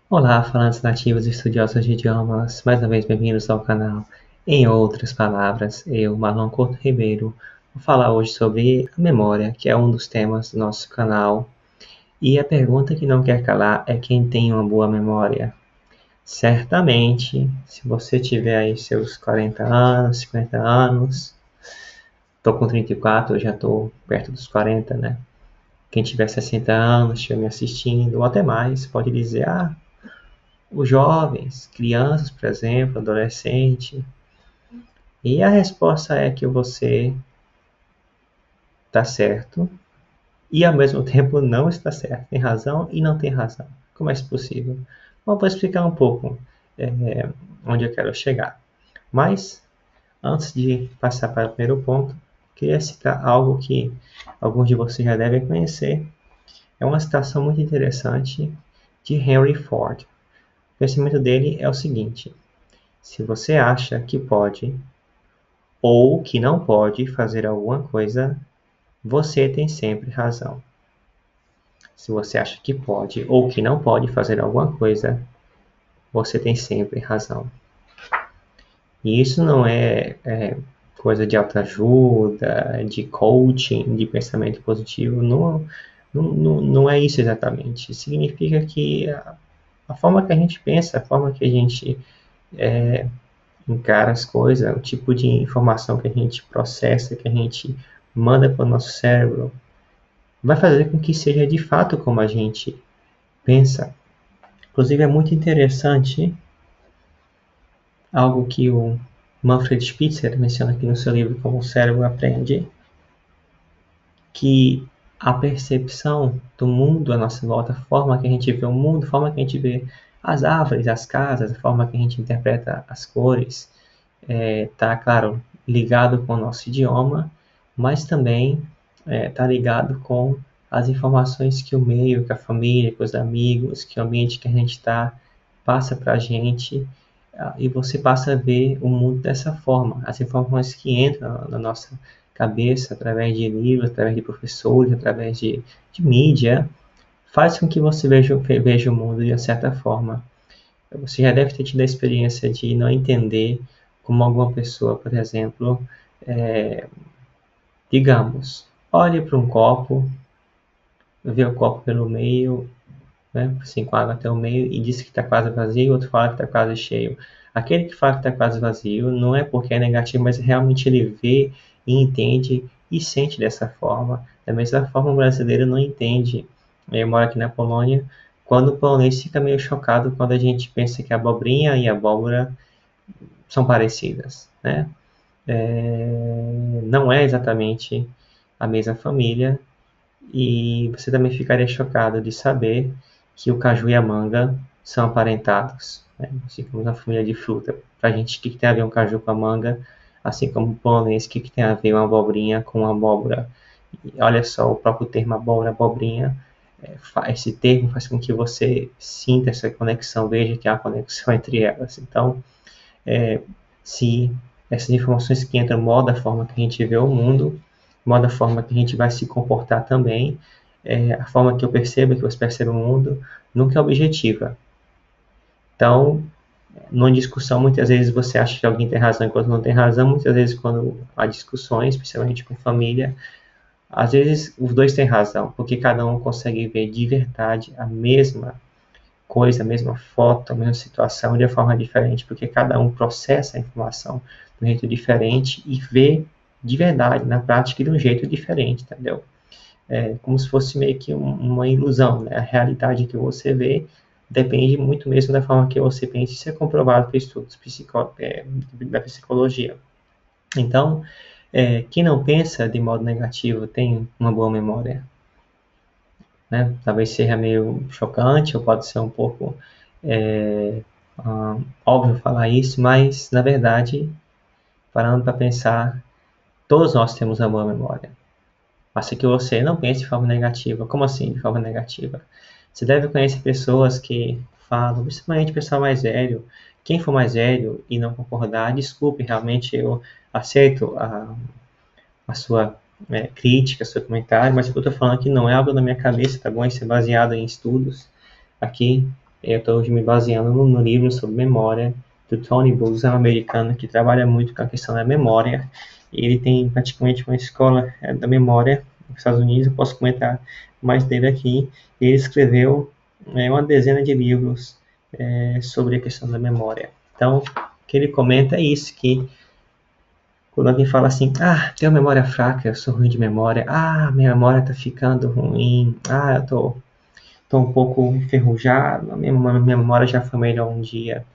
Olá, falantes nativos e estudiosos de idiomas, mais uma vez bem-vindos ao canal. Em outras palavras, eu, Marlon Couto Ribeiro, vou falar hoje sobre a memória, que é um dos temas do nosso canal. E a pergunta que não quer calar é quem tem uma boa memória. Certamente, se você tiver aí seus 40 anos, 50 anos, estou com 34, eu já estou perto dos 40, né? Quem tiver 60 anos, estiver me assistindo, ou até mais, pode dizer, os jovens, crianças, por exemplo, adolescente. E a resposta é que você está certo e ao mesmo tempo não está certo. Tem razão e não tem razão. Como é isso possível? Bom, vou explicar um pouco onde eu quero chegar. Mas, antes de passar para o primeiro ponto, queria citar algo que alguns de vocês já devem conhecer. É uma citação muito interessante de Henry Ford. O pensamento dele é o seguinte: se você acha que pode ou que não pode fazer alguma coisa, você tem sempre razão. Se você acha que pode ou que não pode fazer alguma coisa, você tem sempre razão. E isso não é coisa de autoajuda, de coaching, de pensamento positivo. Não é isso exatamente. Significa que a forma que a gente pensa, a forma que a gente encara as coisas, o tipo de informação que a gente processa, que a gente manda para o nosso cérebro, vai fazer com que seja de fato como a gente pensa. Inclusive é muito interessante algo que o Manfred Spitzer menciona aqui no seu livro Como o Cérebro Aprende, que a percepção do mundo à nossa volta, a forma que a gente vê o mundo, a forma que a gente vê as árvores, as casas, a forma que a gente interpreta as cores, está, claro, ligado com o nosso idioma, mas também está ligado com as informações que o meio, que a família, que os amigos, que o ambiente que a gente está passa para a gente, e você passa a ver o mundo dessa forma. As informações que entram na nossa cabeça através de livros, através de professores, através de mídia, faz com que você veja o mundo de uma certa forma. Você já deve ter tido a experiência de não entender como alguma pessoa, por exemplo, digamos, olhe para um copo, vê o copo pelo meio, né, assim, com água até o meio e diz que está quase vazio, e o outro fala que está quase cheio. Aquele que fala que está quase vazio não é porque é negativo, mas realmente ele vê e entende e sente dessa forma. Da mesma forma, o brasileiro não entende. Eu moro aqui na Polônia, quando o polonês fica meio chocado quando a gente pensa que a abobrinha e a abóbora são parecidas, né? Não é exatamente a mesma família, e você também ficaria chocado de saber que o caju e a manga são aparentados, né? Assim como na família de fruta. Para a gente, o que tem a ver um caju com a manga? Assim como o polonês, o que tem a ver uma abobrinha com uma abóbora? E olha só, o próprio termo abóbora, abobrinha, esse termo faz com que você sinta essa conexão, veja que há conexão entre elas. Então, se essas informações que entram modam a forma que a gente vê o mundo, moda a forma que a gente vai se comportar também, a forma que eu percebo, que você percebe o mundo, nunca é objetiva. Então, numa discussão, muitas vezes você acha que alguém tem razão enquanto não tem razão, muitas vezes quando há discussões, principalmente com família, às vezes os dois têm razão, porque cada um consegue ver de verdade a mesma coisa, a mesma foto, a mesma situação de uma forma diferente, porque cada um processa a informação de um jeito diferente e vê de verdade, na prática, de um jeito diferente, entendeu? Como se fosse meio que uma ilusão, né? A realidade que você vê depende muito mesmo da forma que você pensa, isso é comprovado por estudos da psicologia. Então, quem não pensa de modo negativo tem uma boa memória, né? Talvez seja meio chocante ou pode ser um pouco óbvio falar isso, mas na verdade, parando para pensar, todos nós temos uma boa memória. Basta que você não pense de forma negativa. Como assim, de forma negativa? Você deve conhecer pessoas que falam, principalmente pessoal mais velho. Quem for mais velho e não concordar, desculpe, realmente eu aceito a sua crítica, seu comentário, mas o que eu estou falando aqui não é algo da minha cabeça, tá bom? Isso é baseado em estudos aqui. Eu estou me baseando no livro sobre memória do Tony Buzan, um americano que trabalha muito com a questão da memória. Ele tem praticamente uma escola da memória nos Estados Unidos. Eu posso comentar mais dele aqui. Ele escreveu uma dezena de livros sobre a questão da memória. Então, o que ele comenta é isso, que quando alguém fala assim, tenho memória fraca, eu sou ruim de memória, minha memória está ficando ruim, eu tô um pouco enferrujado, a minha memória já foi melhor um dia.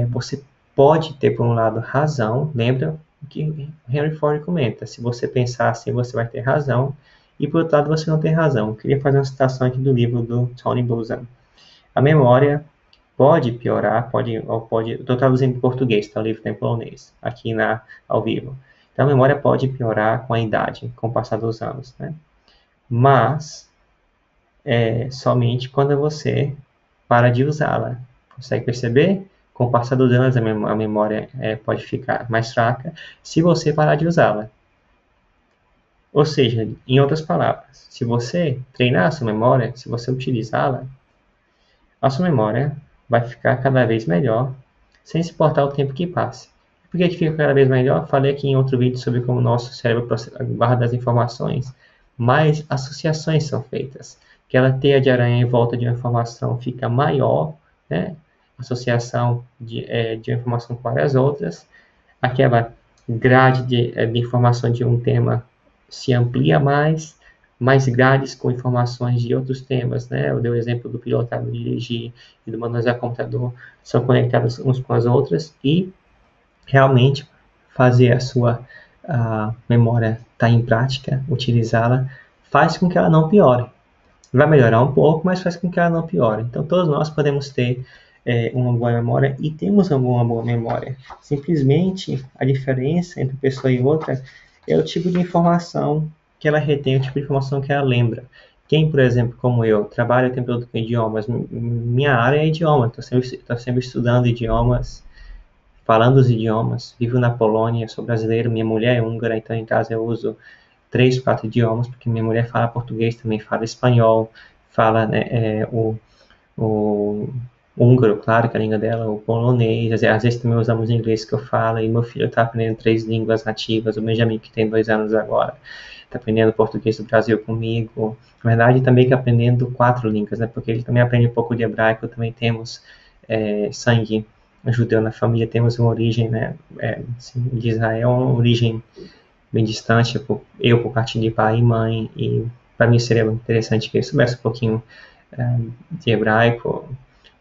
Você pode ter, por um lado, razão, lembra o que Henry Ford comenta, se você pensar assim, você vai ter razão, e por outro lado, você não tem razão. Eu queria fazer uma citação aqui do livro do Tony Buzan. A memória pode piorar, estou traduzindo em português, tá? O livro está em polonês, aqui ao vivo. Então, a memória pode piorar com a idade, com o passar dos anos, né? Mas, somente quando você para de usá-la. Consegue perceber? Com o passar dos anos, a memória pode ficar mais fraca se você parar de usá-la. Ou seja, em outras palavras, se você treinar a sua memória, se você utilizá-la, a sua memória vai ficar cada vez melhor, sem se importar o tempo que passe. Por que fica cada vez melhor? Falei aqui em outro vídeo sobre como o nosso cérebro guarda as informações, mais associações são feitas. Aquela teia de aranha em volta de uma informação fica maior, né? Associação de uma informação com várias outras. Aquela grade de informação de um tema se amplia mais grades com informações de outros temas, né? Eu dei o exemplo do pilotado de dirigir e do manusear computador, são conectadas uns com as outras e realmente fazer a sua memória estar em prática, utilizá-la, faz com que ela não piore. Vai melhorar um pouco, mas faz com que ela não piore. Então, todos nós podemos ter uma boa memória e temos uma boa memória. Simplesmente, a diferença entre uma pessoa e outra é o tipo de informação que ela retém, o tipo de informação que ela lembra. Quem, por exemplo, como eu, trabalha o tempo todo com idiomas, minha área é idioma, estou sempre estudando idiomas, falando os idiomas, vivo na Polônia, sou brasileiro, minha mulher é húngara, então em casa eu uso 3, 4 idiomas, porque minha mulher fala português, também fala espanhol, fala o húngaro, claro que é a língua dela, o polonês, às vezes também usamos o inglês que eu falo, e meu filho está aprendendo 3 línguas nativas, o Benjamin, que tem 2 anos agora, está aprendendo português do Brasil comigo, na verdade também que aprendendo 4 línguas, né, porque ele também aprende um pouco de hebraico, também temos sangue judeu na família, temos uma origem, né, assim, de Israel, uma origem bem distante, eu por parte de pai e mãe, e para mim seria interessante que ele soubesse um pouquinho de hebraico,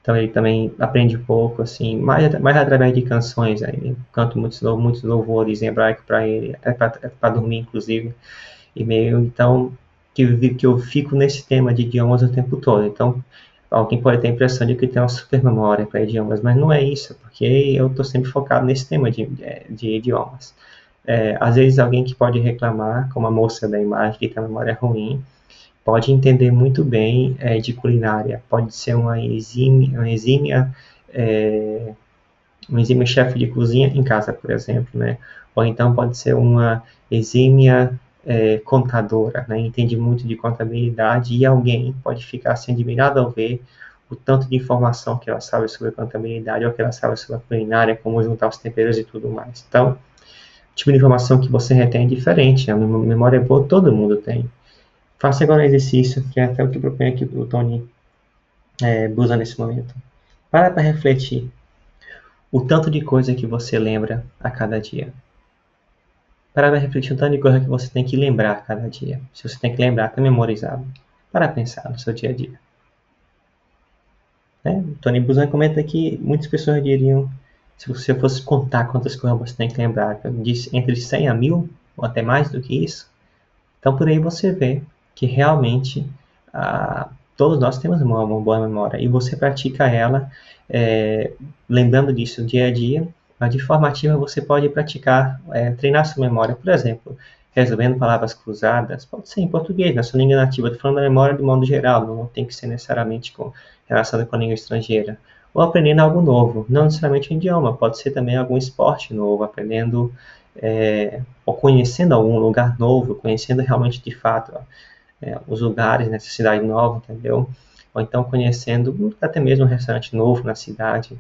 então ele também aprende um pouco, assim, mais através de canções, aí canto muitos louvores em hebraico para ele, até para dormir, inclusive, e meio, então, que eu fico nesse tema de idiomas o tempo todo, então, alguém pode ter a impressão de que tem uma super memória para idiomas, mas não é isso, porque eu estou sempre focado nesse tema de idiomas. Às vezes alguém que pode reclamar, como a moça da imagem que tem a memória ruim, pode entender muito bem de culinária, pode ser uma exímia chefe de cozinha em casa, por exemplo, né? Ou então pode ser uma exímia contadora, né? Entende muito de contabilidade e alguém pode ficar assim admirado ao ver o tanto de informação que ela sabe sobre contabilidade ou que ela sabe sobre a culinária, como juntar os temperos e tudo mais. Então, o tipo de informação que você retém é diferente, a memória boa todo mundo tem. Faça agora um exercício, que é até o que propõe aqui o Tony Buzan nesse momento. Para refletir o tanto de coisa que você lembra a cada dia. Para refletir o tanto de coisa que você tem que lembrar a cada dia. Se você tem que lembrar, está memorizado. Para pensar no seu dia a dia. O Tony Buzan comenta que muitas pessoas diriam, se você fosse contar quantas coisas você tem que lembrar, entre 100 a 1000, ou até mais do que isso. Então, por aí você vê que realmente todos nós temos uma boa memória e você pratica ela lembrando disso dia a dia, mas de forma ativa você pode praticar, treinar sua memória, por exemplo, resolvendo palavras cruzadas, pode ser em português, na sua língua nativa, estou falando da memória de modo geral, não tem que ser necessariamente relacionado com a língua estrangeira, ou aprendendo algo novo, não necessariamente um idioma, pode ser também algum esporte novo, aprendendo ou conhecendo algum lugar novo, conhecendo realmente de fato os lugares nessa cidade nova, entendeu? ou então conhecendo até mesmo um restaurante novo na cidade,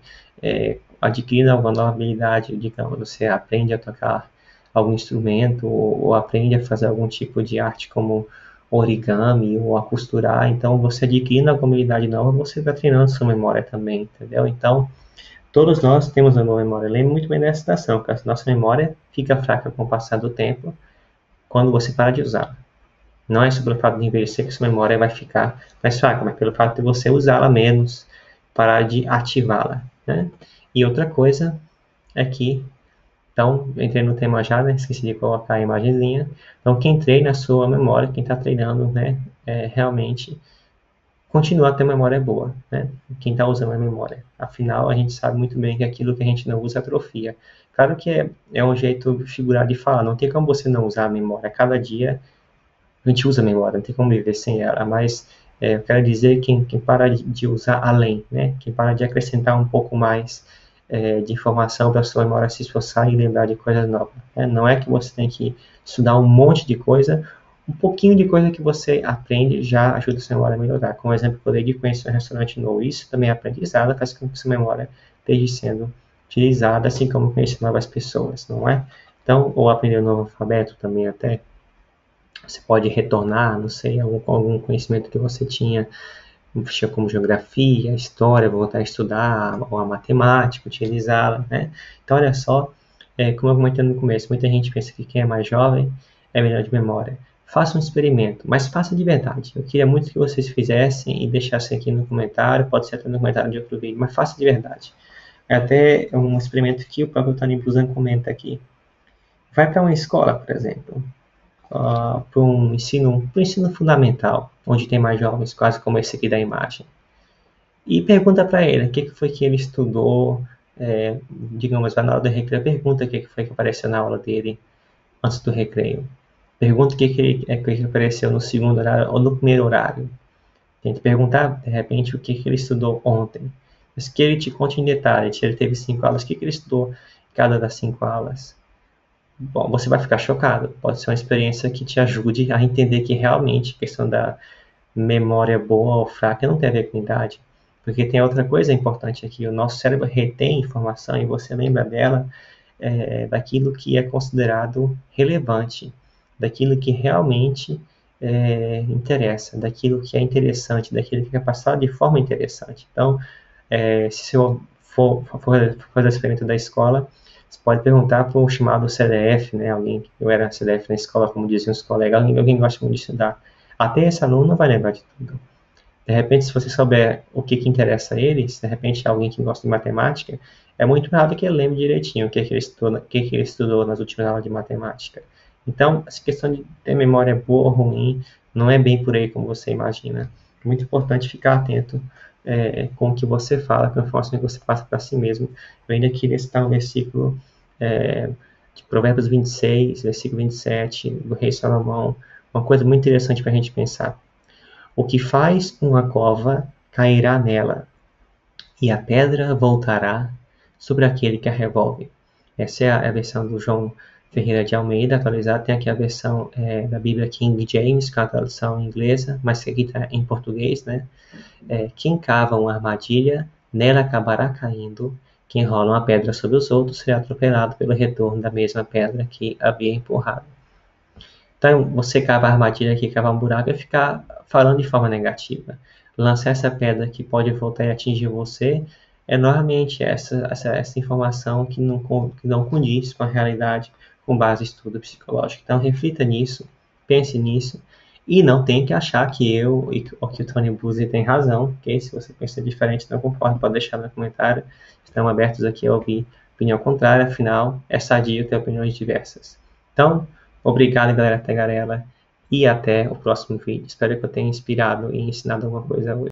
adquirindo alguma nova habilidade, digamos, você aprende a tocar algum instrumento, ou aprende a fazer algum tipo de arte como origami, ou a costurar, então você adquirindo alguma habilidade nova, você está treinando sua memória também, entendeu? Então, todos nós temos uma memória. Lembre muito bem dessa situação, que a nossa memória fica fraca com o passar do tempo, quando você para de usá-la. Não é só pelo fato de envelhecer que sua memória vai ficar mais fraca, mas pelo fato de você usá-la menos, parar de ativá-la, né? E outra coisa é que, então, entrei no tema já, né? Esqueci de colocar a imagenzinha. Então, quem treina a sua memória, quem está treinando, né? Realmente continua a ter memória boa, né? Quem está usando a memória. Afinal, a gente sabe muito bem que aquilo que a gente não usa atrofia. Claro que é um jeito figurado de falar, não tem como você não usar a memória. Cada dia a gente usa a memória, não tem como viver sem ela, mas eu quero dizer quem para de usar além, né? Quem para de acrescentar um pouco mais de informação para a sua memória se esforçar e lembrar de coisas novas. Né? Não é que você tem que estudar um monte de coisa, um pouquinho de coisa que você aprende já ajuda a sua memória a melhorar. Como exemplo, eu dei de conhecer um restaurante novo, isso também é aprendizado, faz com que a sua memória esteja sendo utilizada, assim como conhecer novas pessoas, não é? Então, ou aprender um novo alfabeto também até, você pode retornar, não sei, algum conhecimento que você tinha, como geografia, história, voltar a estudar, ou a matemática, utilizá-la, né? Então, olha só, como eu comentei no começo, muita gente pensa que quem é mais jovem é melhor de memória. Faça um experimento, mas faça de verdade. Eu queria muito que vocês fizessem e deixassem aqui no comentário, pode ser até no comentário de outro vídeo, mas faça de verdade. É até um experimento que o próprio Tony Buzan comenta aqui. Vai para uma escola, por exemplo, para um ensino fundamental, onde tem mais jovens, quase como esse aqui da imagem. E pergunta para ele o que foi que ele estudou, digamos, vai na hora do recreio, pergunta o que foi que apareceu na aula dele antes do recreio. Pergunta o que apareceu no segundo horário ou no primeiro horário. Tente perguntar, de repente, o que ele estudou ontem. Mas que ele te conte em detalhe, se ele teve 5 aulas, o que ele estudou em cada das 5 aulas. Bom, você vai ficar chocado. Pode ser uma experiência que te ajude a entender que realmente a questão da memória boa ou fraca não tem a ver com idade. Porque tem outra coisa importante aqui, o nosso cérebro retém informação e você lembra dela daquilo que é considerado relevante, daquilo que realmente interessa, daquilo que é interessante, daquilo que é passado de forma interessante. Então, se eu for fazer a experiência da escola, você pode perguntar para o chamado CDF, né? Eu era CDF na escola, como diziam os colegas, alguém gosta muito de estudar. Até esse aluno não vai lembrar de tudo. De repente, se você souber o que interessa a ele, se de repente é alguém que gosta de matemática, é muito provável que ele lembre direitinho o que ele estudou nas últimas aulas de matemática. Então, essa questão de ter memória boa ou ruim não é bem por aí como você imagina. É muito importante ficar atento com o que você fala, com a informação que você passa para si mesmo. Eu ainda queria citar um versículo de Provérbios 26, versículo 27, do rei Salomão, uma coisa muito interessante para a gente pensar. O que faz uma cova cairá nela, e a pedra voltará sobre aquele que a revolve. Essa é a versão do João Ferreira de Almeida, atualizada. Tem aqui a versão da Bíblia King James, com a tradução inglesa, mas que aqui está em português, né? Quem cava uma armadilha, nela acabará caindo. Quem rola uma pedra sobre os outros será atropelado pelo retorno da mesma pedra que havia empurrado. Então, você cavar a armadilha aqui, cavar um buraco, é ficar falando de forma negativa. Lançar essa pedra que pode voltar e atingir você é normalmente essa informação que não condiz com a realidade, com base em estudo psicológico. Então, reflita nisso, pense nisso, e não tem que achar que eu ou que o Tony Buzzi tem razão, ok? Se você pensa diferente, não concorda, pode deixar no comentário. Estamos abertos aqui a ouvir opinião contrária, afinal, é sadio ter opiniões diversas. Então, obrigado, galera tagarela, e até o próximo vídeo. Espero que eu tenha inspirado e ensinado alguma coisa hoje.